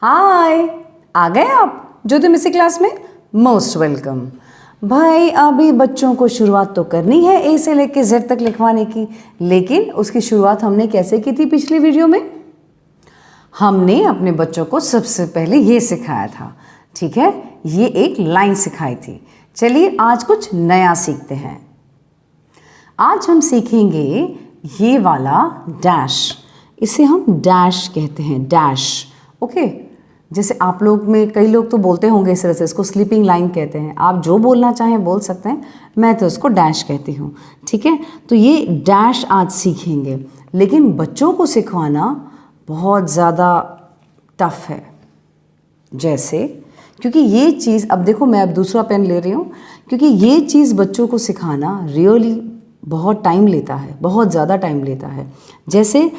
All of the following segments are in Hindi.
हाय, आ गए आप ज्योति मिसी क्लास में। Most welcome. भाई अभी बच्चों को शुरुआत तो करनी है ए से लेके जेड तक लिखवाने की, लेकिन उसकी शुरुआत हमने कैसे की थी पिछली वीडियो में? हमने अपने बच्चों को सबसे पहले ये सिखाया था, ठीक है, ये एक लाइन सिखाई थी। चलिए आज कुछ नया सीखते हैं। आज हम सीखेंगे ये वाला डैश, इसे हम डैश कहते हैं, डैश। ओके, जैसे आप लोग में कई लोग तो बोलते होंगे इस तरह से, इसको स्लीपिंग लाइन कहते हैं। आप जो बोलना चाहें बोल सकते हैं, मैं तो इसको डैश कहती हूँ, ठीक है। तो ये डैश आज सीखेंगे, लेकिन बच्चों को सिखवाना बहुत ज़्यादा टफ है। जैसे क्योंकि ये चीज़, अब देखो मैं अब दूसरा पेन ले रही हूँ, क्योंकि ये चीज़ बच्चों को सिखाना रियली बहुत टाइम लेता है, बहुत ज़्यादा टाइम लेता है। जैसे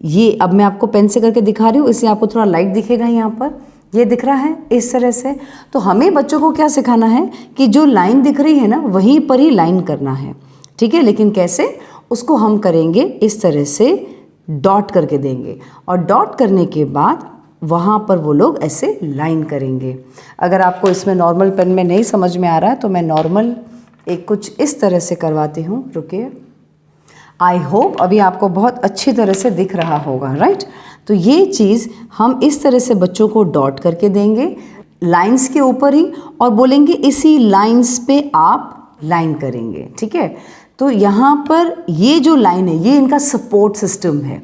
ये अब मैं आपको पेन से करके दिखा रही हूँ, इससे आपको थोड़ा लाइट दिखेगा, यहाँ पर ये दिख रहा है इस तरह से। तो हमें बच्चों को क्या सिखाना है कि जो लाइन दिख रही है ना, वहीं पर ही लाइन करना है, ठीक है। लेकिन कैसे, उसको हम करेंगे इस तरह से, डॉट करके देंगे, और डॉट करने के बाद वहाँ पर वो लोग ऐसे लाइन करेंगे। अगर आपको इसमें नॉर्मल पेन में नहीं समझ में आ रहा है तो मैं नॉर्मल एक कुछ इस तरह से करवाती हूँ, रुकिए। आई होप अभी आपको बहुत अच्छी तरह से दिख रहा होगा, राइट। तो ये चीज़ हम इस तरह से बच्चों को डॉट करके देंगे लाइंस के ऊपर ही, और बोलेंगे इसी लाइंस पे आप लाइन करेंगे, ठीक है। तो यहाँ पर ये जो लाइन है, ये इनका सपोर्ट सिस्टम है,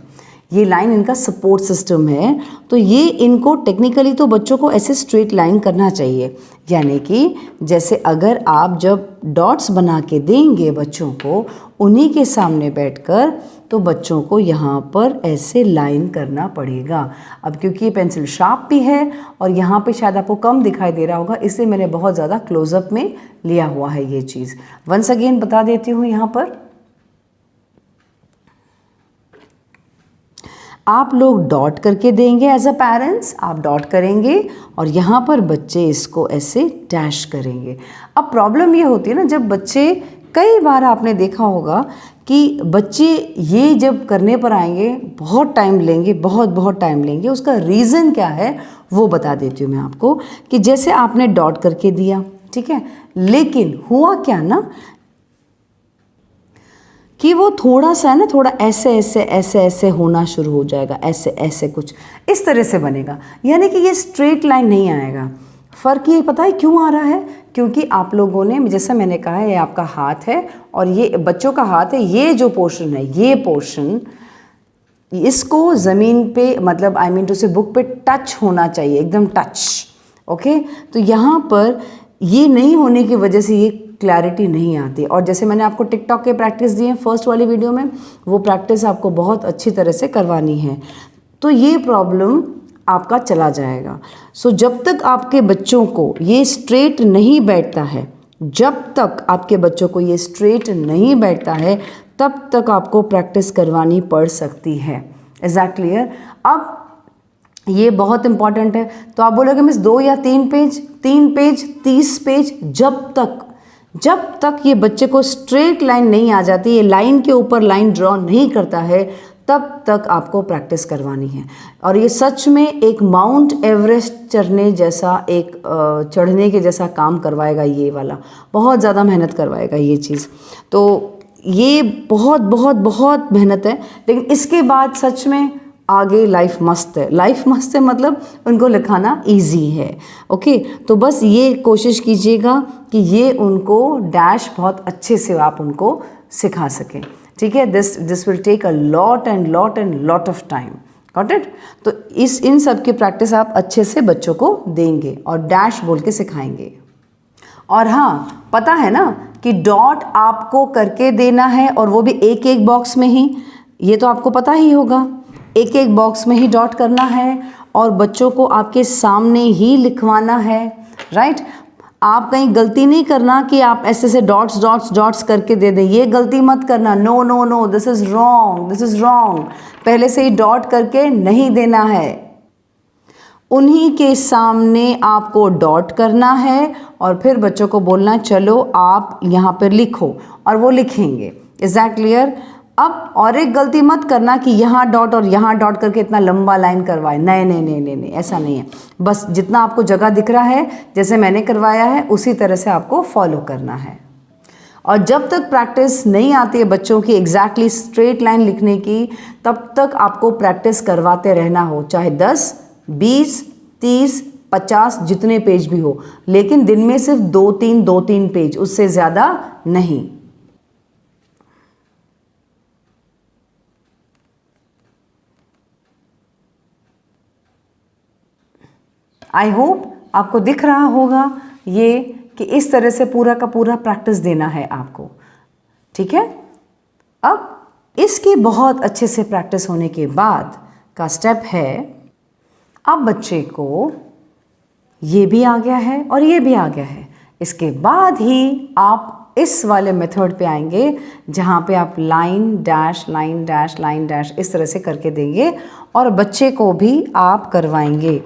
ये लाइन इनका सपोर्ट सिस्टम है। तो ये इनको टेक्निकली तो बच्चों को ऐसे स्ट्रेट लाइन करना चाहिए, यानी कि जैसे अगर आप जब डॉट्स बना के देंगे बच्चों को उन्हीं के सामने बैठकर, तो बच्चों को यहाँ पर ऐसे लाइन करना पड़ेगा। अब क्योंकि ये पेंसिल शार्प भी है और यहाँ पे शायद आपको कम दिखाई दे रहा होगा, इसलिए मैंने बहुत ज़्यादा क्लोजअप में लिया हुआ है ये चीज़। वंस अगेन बता देती हूँ, यहाँ पर आप लोग डॉट करके देंगे एज अ पेरेंट्स, आप डॉट करेंगे और यहाँ पर बच्चे इसको ऐसे डैश करेंगे। अब प्रॉब्लम ये होती है ना, जब बच्चे, कई बार आपने देखा होगा कि बच्चे ये जब करने पर आएंगे बहुत टाइम लेंगे, बहुत टाइम लेंगे। उसका रीज़न क्या है वो बता देती हूँ मैं आपको, कि जैसे आपने डॉट करके दिया, ठीक है, लेकिन हुआ क्या ना कि वो थोड़ा सा है ना, थोड़ा ऐसे ऐसे ऐसे ऐसे होना शुरू हो जाएगा, ऐसे ऐसे कुछ इस तरह से बनेगा, यानी कि ये स्ट्रेट लाइन नहीं आएगा। फ़र्क ये पता है क्यों आ रहा है? क्योंकि आप लोगों ने, जैसा मैंने कहा है, ये आपका हाथ है और ये बच्चों का हाथ है। ये जो पोर्शन है, ये पोर्शन, इसको ज़मीन पे, मतलब आई मीन टू से बुक पे टच होना चाहिए, एकदम टच, ओके। तो यहाँ पर ये नहीं होने की वजह से ये क्लैरिटी नहीं आती। और जैसे मैंने आपको टिकटॉक के प्रैक्टिस दिए फर्स्ट वाली वीडियो में, वो प्रैक्टिस आपको बहुत अच्छी तरह से करवानी है, तो ये प्रॉब्लम आपका चला जाएगा। सो जब तक आपके बच्चों को ये स्ट्रेट नहीं बैठता है, जब तक आपके बच्चों को ये स्ट्रेट नहीं बैठता है, तब तक आपको प्रैक्टिस करवानी पड़ सकती है। Is that clear? अब ये बहुत इंपॉर्टेंट है। तो आप बोलोगे मिस 2 या 3 पेज, 3 पेज, 30 पेज, जब तक ये बच्चे को स्ट्रेट लाइन नहीं आ जाती, ये लाइन के ऊपर लाइन ड्रॉ नहीं करता है, तब तक आपको प्रैक्टिस करवानी है। और ये सच में एक माउंट एवरेस्ट चढ़ने जैसा, एक चढ़ने के जैसा काम करवाएगा ये वाला, बहुत ज़्यादा मेहनत करवाएगा ये चीज़। तो ये बहुत मेहनत है, लेकिन इसके बाद सच में आगे लाइफ मस्त है। लाइफ मस्त है मतलब उनको लिखाना इजी है, ओके। तो बस ये कोशिश कीजिएगा कि ये उनको डैश बहुत अच्छे से आप उनको सिखा सकें, ठीक है। This will take a lot and lot of time, got it. तो इन सब की प्रैक्टिस आप अच्छे से बच्चों को देंगे और डैश बोल के सिखाएंगे। और हाँ, पता है ना कि डॉट आपको करके देना है, और वो भी एक एक बॉक्स में ही, ये तो आपको पता ही होगा, एक एक बॉक्स में ही डॉट करना है और बच्चों को आपके सामने ही लिखवाना है, राइट। आप कहीं गलती नहीं करना कि आप ऐसे से डॉट्स करके दे दें, ये गलती मत करना। No, this is wrong. पहले से ही डॉट करके नहीं देना है, उन्हीं के सामने आपको डॉट करना है और फिर बच्चों को बोलना चलो आप यहाँ पर लिखो, और वो लिखेंगे। Is that clear? अब और एक गलती मत करना कि यहाँ डॉट और यहाँ डॉट करके इतना लंबा लाइन करवाए, नहीं नहीं नहीं नहीं नहीं, ऐसा नहीं है। बस जितना आपको जगह दिख रहा है जैसे मैंने करवाया है उसी तरह से आपको फॉलो करना है। और जब तक प्रैक्टिस नहीं आती है बच्चों की एग्जैक्टली स्ट्रेट लाइन लिखने की, तब तक आपको प्रैक्टिस करवाते रहना हो, चाहे 10, 20, 30, 50 जितने पेज भी हो, लेकिन दिन में सिर्फ 2-3 पेज, उससे ज़्यादा नहीं। आई होप आपको दिख रहा होगा ये कि इस तरह से पूरा का पूरा प्रैक्टिस देना है आपको, ठीक है। अब इसकी बहुत अच्छे से प्रैक्टिस होने के बाद का स्टेप है, अब बच्चे को ये भी आ गया है और ये भी आ गया है, इसके बाद ही आप इस वाले मेथड पे आएंगे जहाँ पे आप line dash line dash line dash इस तरह से करके देंगे और बच्चे को भी आप करवाएंगे।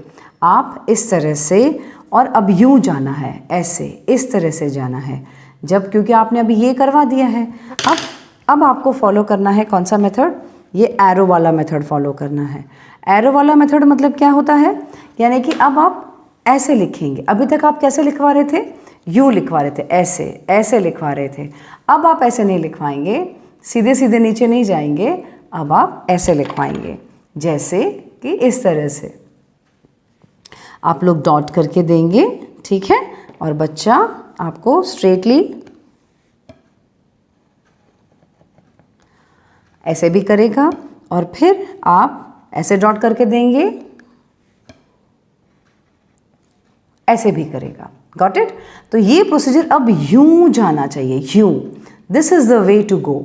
आप इस तरह से, और अब यूँ जाना है, ऐसे इस तरह से जाना है, जब क्योंकि आपने अभी ये करवा दिया है। अब आपको फॉलो करना है कौन सा मेथड, ये एरो वाला मेथड फॉलो करना है। एरो वाला मेथड मतलब क्या होता है, यानी कि अब आप ऐसे लिखेंगे। अभी तक आप कैसे लिखवा रहे थे, यूँ लिखवा रहे थे, ऐसे ऐसे लिखवा रहे थे। अब आप ऐसे नहीं लिखवाएंगे, सीधे सीधे नीचे नहीं जाएंगे, अब आप ऐसे लिखवाएंगे, जैसे कि इस तरह से आप लोग डॉट करके देंगे, ठीक है। और बच्चा आपको स्ट्रेटली ऐसे भी करेगा और फिर आप ऐसे डॉट करके देंगे, ऐसे भी करेगा। Got it. तो ये प्रोसीजर अब यूं जाना चाहिए, यूं, this is the way to go.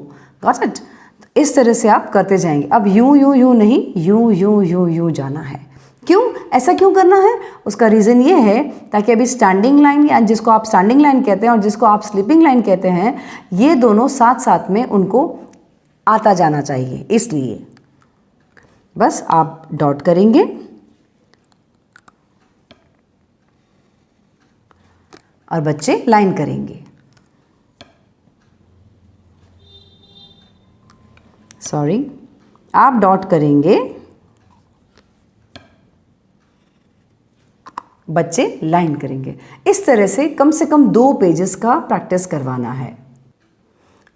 Got it. तो इस तरह से आप करते जाएंगे। अब यूं यूं यूं नहीं, यूं यूं यूं यूं जाना है। क्यों, ऐसा क्यों करना है, उसका रीज़न ये है ताकि अभी स्टैंडिंग लाइन, या जिसको आप स्टैंडिंग लाइन कहते हैं और जिसको आप स्लीपिंग लाइन कहते हैं, ये दोनों साथ साथ में उनको आता जाना चाहिए। इसलिए बस आप डॉट करेंगे और बच्चे लाइन करेंगे। सॉरी, आप डॉट करेंगे, बच्चे लाइन करेंगे। इस तरह से कम 2 पेजेस का प्रैक्टिस करवाना है।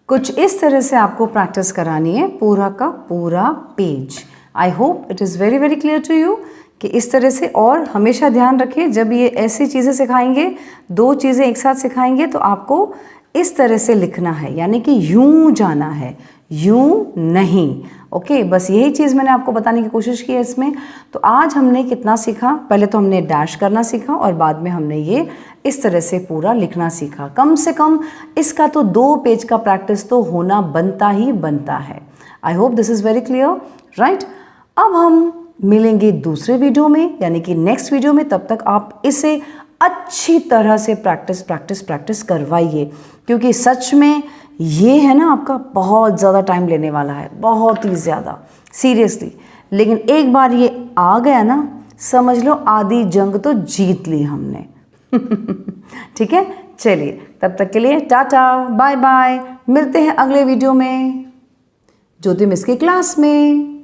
कुछ इस तरह से आपको प्रैक्टिस करानी है, पूरा का पूरा page. I hope it is very very clear to you कि इस तरह से। और हमेशा ध्यान रखें, जब ये ऐसी चीज़ें सिखाएंगे, 2 चीज़ें एक साथ सिखाएंगे, तो आपको इस तरह से लिखना है, यानी कि यूं जाना है, यूं नहीं। ओके, बस यही चीज़ मैंने आपको बताने की कोशिश की है इसमें। तो आज हमने कितना सीखा, पहले तो हमने डैश करना सीखा और बाद में हमने ये इस तरह से पूरा लिखना सीखा। कम से कम इसका तो 2 पेज का प्रैक्टिस तो होना बनता ही बनता है। I hope this is very clear, right. अब हम मिलेंगे दूसरे वीडियो में, यानी कि नेक्स्ट वीडियो में। तब तक आप इसे अच्छी तरह से प्रैक्टिस करवाइए, क्योंकि सच में ये है ना आपका बहुत ज़्यादा टाइम लेने वाला है, बहुत ही ज़्यादा, सीरियसली। लेकिन एक बार ये आ गया ना, समझ लो आधी जंग तो जीत ली हमने। ठीक है, चलिए तब तक के लिए टाटा बाय बाय, मिलते हैं अगले वीडियो में ज्योति मिस की क्लास में।